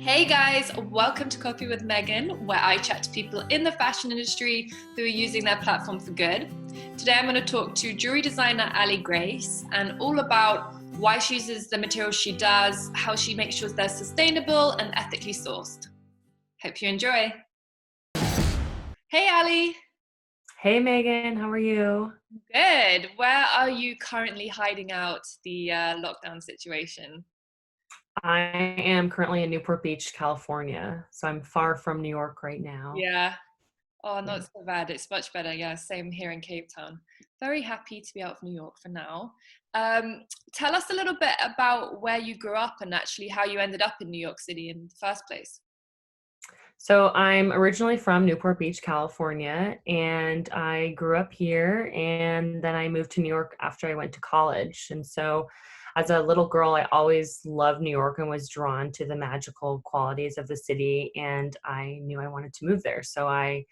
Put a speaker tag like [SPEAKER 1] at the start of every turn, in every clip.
[SPEAKER 1] Hey guys, welcome to Coffee with Megan, where I chat to people in the fashion industry who are using their platform for good. Today I'm going to talk to jewelry designer Ali Grace and all about why she uses the materials she does, how she makes sure they're sustainable and ethically sourced. Hope you enjoy. Hey Ali.
[SPEAKER 2] Hey Megan, how are you?
[SPEAKER 1] Good. Where are you currently hiding out the lockdown situation?
[SPEAKER 2] I am currently in Newport Beach, California, so I'm far from New York right now.
[SPEAKER 1] Yeah. Oh,
[SPEAKER 2] Yeah.
[SPEAKER 1] not so bad. It's much better. Yeah, same here in Cape Town. Very happy to be out of New York for now. Tell us a little bit about where you grew up and actually how you ended up in New York City in the first place.
[SPEAKER 2] So I'm originally from Newport Beach, California, and I grew up here and then I moved to New York after I went to college. And so as a little girl, I always loved New York and was drawn to the magical qualities of the city, and I knew I wanted to move there. So I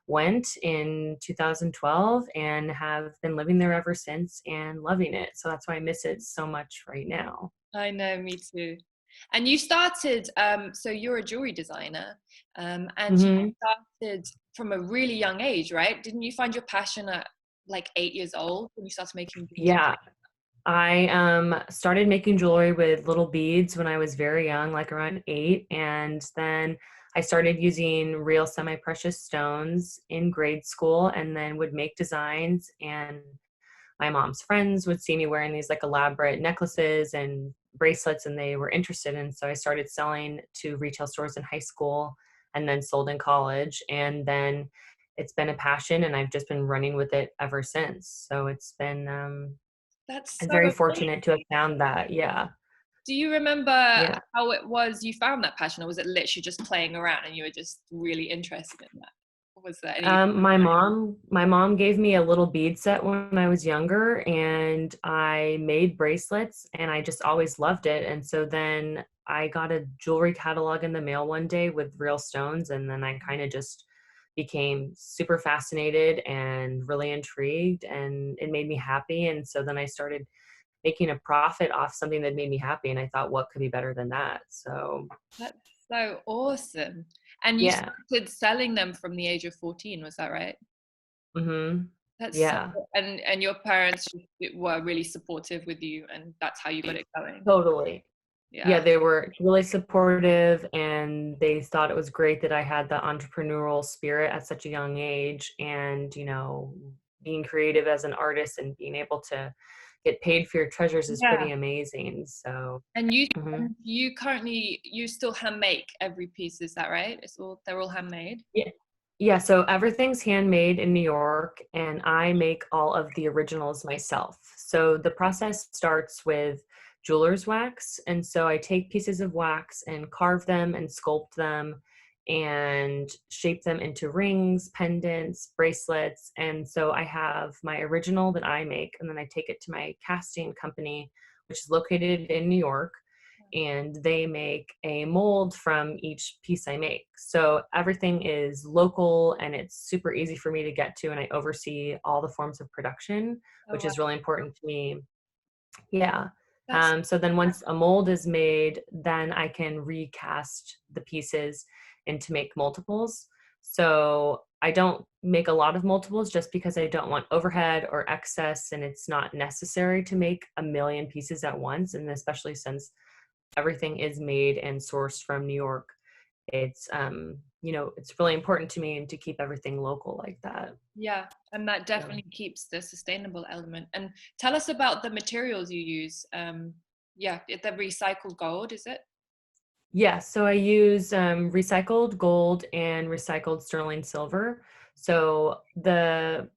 [SPEAKER 2] went in 2012 and have been living there ever since and loving it. So that's why I miss it so much right now.
[SPEAKER 1] I know, me too. And you started, so you're a jewelry designer, and you
[SPEAKER 2] hmm
[SPEAKER 1] started from a really young age, right? Didn't you find your passion at like 8 years old when you started making jewelry?
[SPEAKER 2] Yeah, I started making jewelry with little beads when I was very young, like around 8, and then I started using real semi-precious stones in grade school and then would make designs, and my mom's friends would see me wearing these like elaborate necklaces and bracelets and they were interested, and so I started selling to retail stores in high school and then sold in college, and then it's been a passion and I've just been running with it ever since. So it's been
[SPEAKER 1] That's
[SPEAKER 2] I'm
[SPEAKER 1] so
[SPEAKER 2] very
[SPEAKER 1] amazing.
[SPEAKER 2] fortunate to have found that. Yeah.
[SPEAKER 1] Do you remember
[SPEAKER 2] Yeah.
[SPEAKER 1] how it was you found that passion, or was it literally just playing around and you were just really interested in that? Or was there any?
[SPEAKER 2] My mom gave me a little bead set when I was younger, and I made bracelets, and I just always loved it. And so then I got a jewelry catalog in the mail one day with real stones, and then I kind of just became super fascinated and really intrigued, and it made me happy. And so then I started making a profit off something that made me happy, and I thought, what could be better than that? So
[SPEAKER 1] That's so awesome. And you
[SPEAKER 2] yeah.
[SPEAKER 1] started selling them from the age of 14, was that right?
[SPEAKER 2] hmm
[SPEAKER 1] That's so,
[SPEAKER 2] Yeah.
[SPEAKER 1] and your parents were really supportive with you, and that's how you got it going.
[SPEAKER 2] Totally. Yeah,
[SPEAKER 1] Yeah.
[SPEAKER 2] they were really supportive and they thought it was great that I had the entrepreneurial spirit at such a young age, and, being creative as an artist and being able to get paid for your treasures is
[SPEAKER 1] Yeah.
[SPEAKER 2] pretty amazing. So,
[SPEAKER 1] And you
[SPEAKER 2] mhm.
[SPEAKER 1] and you currently you still hand make every piece, is that right? They're all handmade?
[SPEAKER 2] Yeah. Yeah, so everything's handmade in New York, and I make all of the originals myself. So the process starts with jeweler's wax, and so I take pieces of wax and carve them and sculpt them and shape them into rings, pendants, bracelets. And so I have my original that I make, and then I take it to my casting company, which is located in New York, and they make a mold from each piece I make. So everything is local and it's super easy for me to get to, and I oversee all the forms of production,
[SPEAKER 1] Oh
[SPEAKER 2] which
[SPEAKER 1] wow.
[SPEAKER 2] is really important to me. Yeah.
[SPEAKER 1] That's
[SPEAKER 2] So then once a mold is made, then I can recast the pieces and to make multiples. So I don't make a lot of multiples just because I don't want overhead or excess, and it's not necessary to make a million pieces at once. And especially since everything is made and sourced from New York, it's really important to me and to keep everything local like that.
[SPEAKER 1] Yeah, and that
[SPEAKER 2] So,
[SPEAKER 1] definitely keeps the sustainable element. And tell us about the materials you use. Yeah, the recycled gold, is it?
[SPEAKER 2] yeah, so I use recycled gold and recycled sterling silver. So the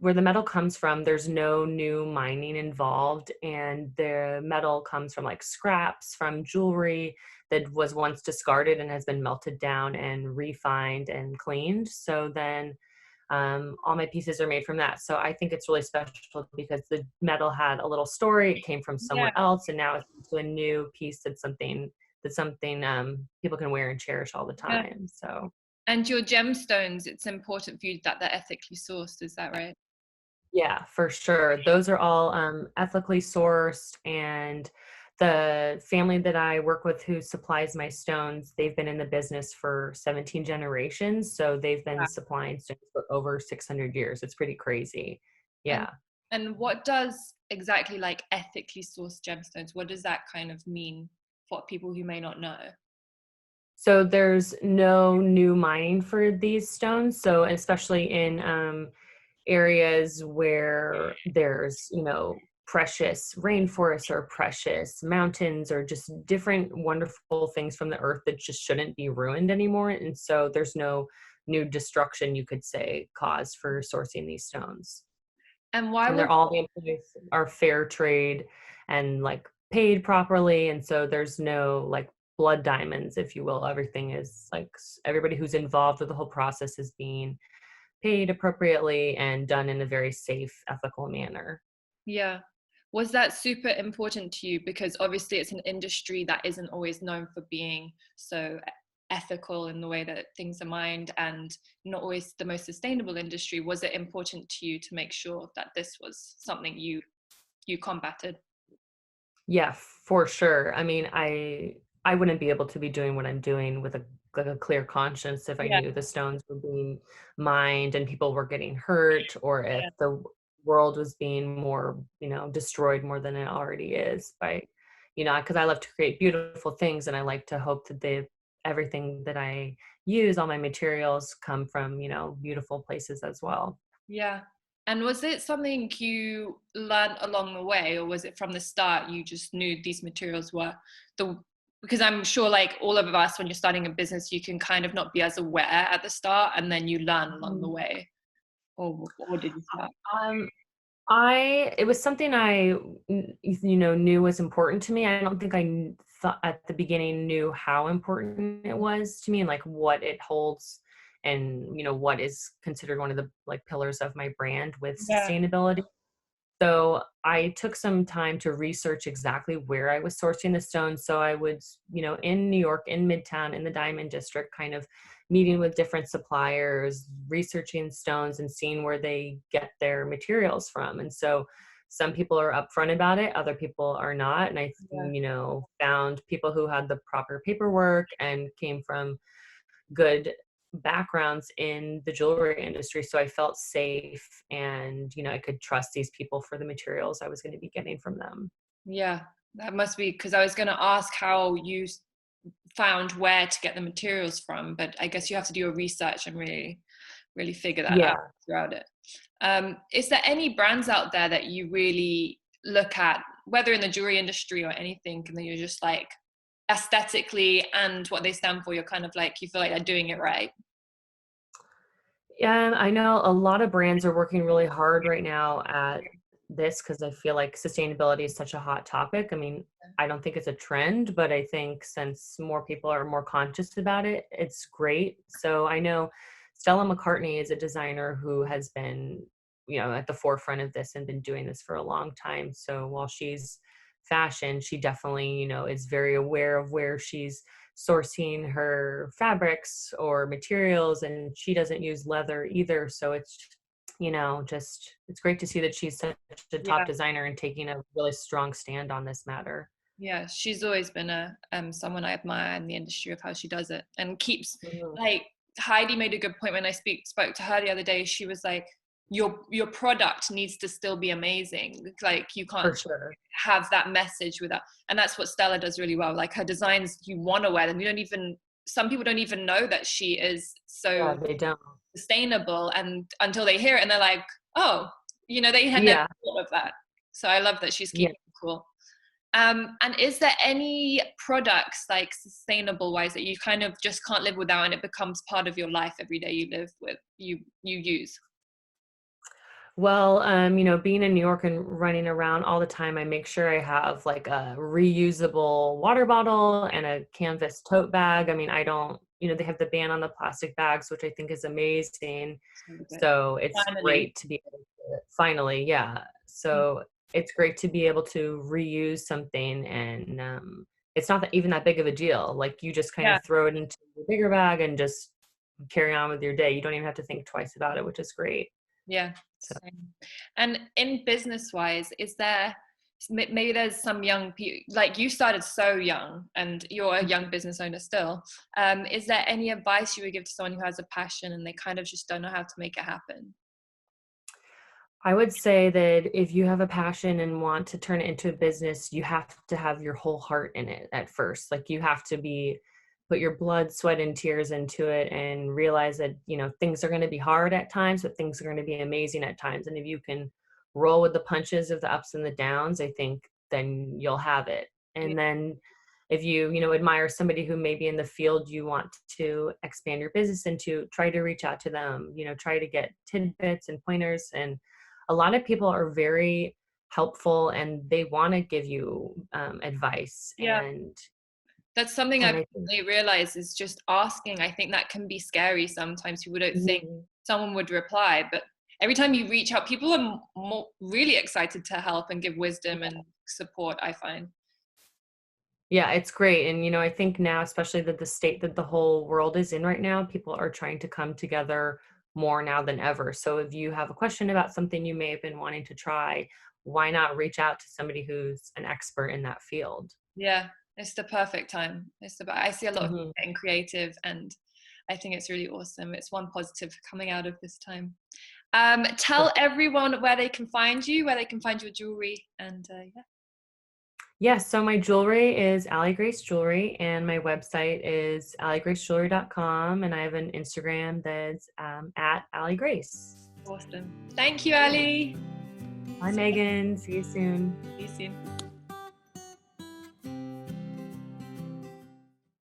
[SPEAKER 2] where the metal comes from, there's no new mining involved, and the metal comes from like scraps from jewelry that was once discarded and has been melted down and refined and cleaned. So then all my pieces are made from that. So I think it's really special because the metal had a little story. It came from
[SPEAKER 1] Yeah,
[SPEAKER 2] somewhere else, and now it's into a new piece that's something people can wear and cherish all the
[SPEAKER 1] yeah.
[SPEAKER 2] time. So
[SPEAKER 1] And your gemstones, it's important for you that they're ethically sourced, is that right?
[SPEAKER 2] yeah, for sure. Those are all ethically sourced, and The family that I work with who supplies my stones, they've been in the business for 17 generations. So they've been supplying stones for over 600 years. It's pretty crazy.
[SPEAKER 1] And
[SPEAKER 2] Yeah.
[SPEAKER 1] what does exactly like ethically sourced gemstones, what does that kind of mean for people who may not know?
[SPEAKER 2] So there's no new mining for these stones. So especially in areas where there's, precious rainforests or precious mountains or just different wonderful things from the earth that just shouldn't be ruined anymore. And so there's no new destruction, you could say, cause for sourcing these stones.
[SPEAKER 1] And why
[SPEAKER 2] And they're
[SPEAKER 1] was
[SPEAKER 2] all the employees are fair trade and like paid properly. And so there's no like blood diamonds, if you will. Everything is like everybody who's involved with the whole process is being paid appropriately and done in a very safe, ethical manner.
[SPEAKER 1] Yeah. Was that super important to you? Because obviously it's an industry that isn't always known for being so ethical in the way that things are mined and not always the most sustainable industry. Was it important to you to make sure that this was something you combated?
[SPEAKER 2] Yeah, for sure. I mean, I wouldn't be able to be doing what I'm doing with a like a clear conscience if I
[SPEAKER 1] Yeah.
[SPEAKER 2] knew the stones were being mined and people were getting hurt, or if
[SPEAKER 1] Yeah.
[SPEAKER 2] the world was being more, destroyed more than it already is by, because I love to create beautiful things and I like to hope that everything that I use, all my materials come from, beautiful places as well.
[SPEAKER 1] Yeah. And was it something you learned along the way, or was it from the start you just knew these materials were the, because I'm sure like all of us, when you're starting a business, you can kind of not be as aware at the start and then you learn along the way. Or did you start?
[SPEAKER 2] Um, it was something knew was important to me. I don't think thought at the beginning knew how important it was to me and like what it holds and, what is considered one of the like pillars of my brand with
[SPEAKER 1] Yeah.
[SPEAKER 2] sustainability. So I took some time to research exactly where I was sourcing the stones. So I would, in New York, in Midtown, in the Diamond District, kind of meeting with different suppliers, researching stones and seeing where they get their materials from. And so some people are upfront about it, other people are not. And I,
[SPEAKER 1] Yeah.
[SPEAKER 2] found people who had the proper paperwork and came from good backgrounds in the jewelry industry, so I felt safe and I could trust these people for the materials I was going to be getting from them.
[SPEAKER 1] Yeah. That must be, because I was going to ask how you found where to get the materials from, but I guess you have to do your research and really figure that out
[SPEAKER 2] Yeah.
[SPEAKER 1] throughout it. Is there any brands out there that you really look at, whether in the jewelry industry or anything, and then you're just like aesthetically and what they stand for, you're kind of like, you feel like they're doing it right?
[SPEAKER 2] Yeah, I know a lot of brands are working really hard right now at this because I feel like sustainability is such a hot topic. I mean, I don't think it's a trend, but I think since more people are more conscious about it, it's great. So I know Stella McCartney is a designer who has been, at the forefront of this and been doing this for a long time. So while she's fashion, she definitely, is very aware of where she's sourcing her fabrics or materials, and she doesn't use leather either. So it's just it's great to see that she's such a top
[SPEAKER 1] Yeah.
[SPEAKER 2] designer and taking a really strong stand on this matter.
[SPEAKER 1] Yeah, she's always been a someone I admire in the industry of how she does it and keeps,
[SPEAKER 2] Mhm.
[SPEAKER 1] like, Heidi made a good point when I spoke to her the other day. She was like, your product needs to still be amazing. Like, you
[SPEAKER 2] For
[SPEAKER 1] can't
[SPEAKER 2] sure.
[SPEAKER 1] have that message without, and that's what Stella does really well. Like, her designs, you want to wear them. You don't even, some people don't even know that she is
[SPEAKER 2] Yeah,
[SPEAKER 1] so
[SPEAKER 2] they don't.
[SPEAKER 1] sustainable, and until they hear it and they're like, oh, they had never
[SPEAKER 2] Yeah.
[SPEAKER 1] thought of that. So I love that she's
[SPEAKER 2] Yeah.
[SPEAKER 1] keeping it cool. And is there any products, like sustainable wise, that you kind of just can't live without and it becomes part of your life every day, you live with, you use?
[SPEAKER 2] Well, being in New York and running around all the time, I make sure I have like a reusable water bottle and a canvas tote bag. I mean, I don't, they have the ban on the plastic bags, which I think is amazing.
[SPEAKER 1] So good.
[SPEAKER 2] So it's
[SPEAKER 1] Finally.
[SPEAKER 2] great to be able to finally, yeah.
[SPEAKER 1] Mm.
[SPEAKER 2] So it's great to be able to reuse something and it's not even that big of a deal. Like you just kind
[SPEAKER 1] Yeah.
[SPEAKER 2] of throw it into a bigger bag and just carry on with your day. You don't even have to think twice about it, which is great.
[SPEAKER 1] Yeah.
[SPEAKER 2] So
[SPEAKER 1] Same. And in business wise, is there maybe there's some young people, like you started so young and you're a young business owner still. Is there any advice you would give to someone who has a passion and they kind of just don't know how to make it happen?
[SPEAKER 2] I would say that if you have a passion and want to turn it into a business, you have to have your whole heart in it at first. Like you have to put your blood, sweat, and tears into it and realize that, things are going to be hard at times, but things are going to be amazing at times. And if you can roll with the punches of the ups and the downs, I think then you'll have it.
[SPEAKER 1] Yeah.
[SPEAKER 2] And then if you admire somebody who may be in the field you want to expand your business into, try to reach out to them, try to get tidbits and pointers. And a lot of people are very helpful and they want to give you advice.
[SPEAKER 1] Yeah.
[SPEAKER 2] and
[SPEAKER 1] That's something
[SPEAKER 2] and
[SPEAKER 1] I've
[SPEAKER 2] I think
[SPEAKER 1] recently realized is just asking. I think that can be scary sometimes. People don't think
[SPEAKER 2] Mhm.
[SPEAKER 1] someone would reply, but every time you reach out, people are really excited to help and give wisdom and support, I find.
[SPEAKER 2] Yeah, it's great. And I think now, especially that the state that the whole world is in right now, people are trying to come together more now than ever. So if you have a question about something you may have been wanting to try, why not reach out to somebody who's an expert in that field?
[SPEAKER 1] Yeah, it's the perfect time. I see a lot of people
[SPEAKER 2] Mhm.
[SPEAKER 1] getting creative and I think it's really awesome. It's one positive coming out of this time. Tell everyone where they can find you, where they can find your jewelry, and yeah.
[SPEAKER 2] Yes, so my jewelry is Allie Grace Jewelry, and my website is alliegracejewelry.com, and I have an Instagram that's at Allie Grace.
[SPEAKER 1] Awesome. Thank you, Ali.
[SPEAKER 2] Bye, Megan. See you soon.
[SPEAKER 1] See you soon.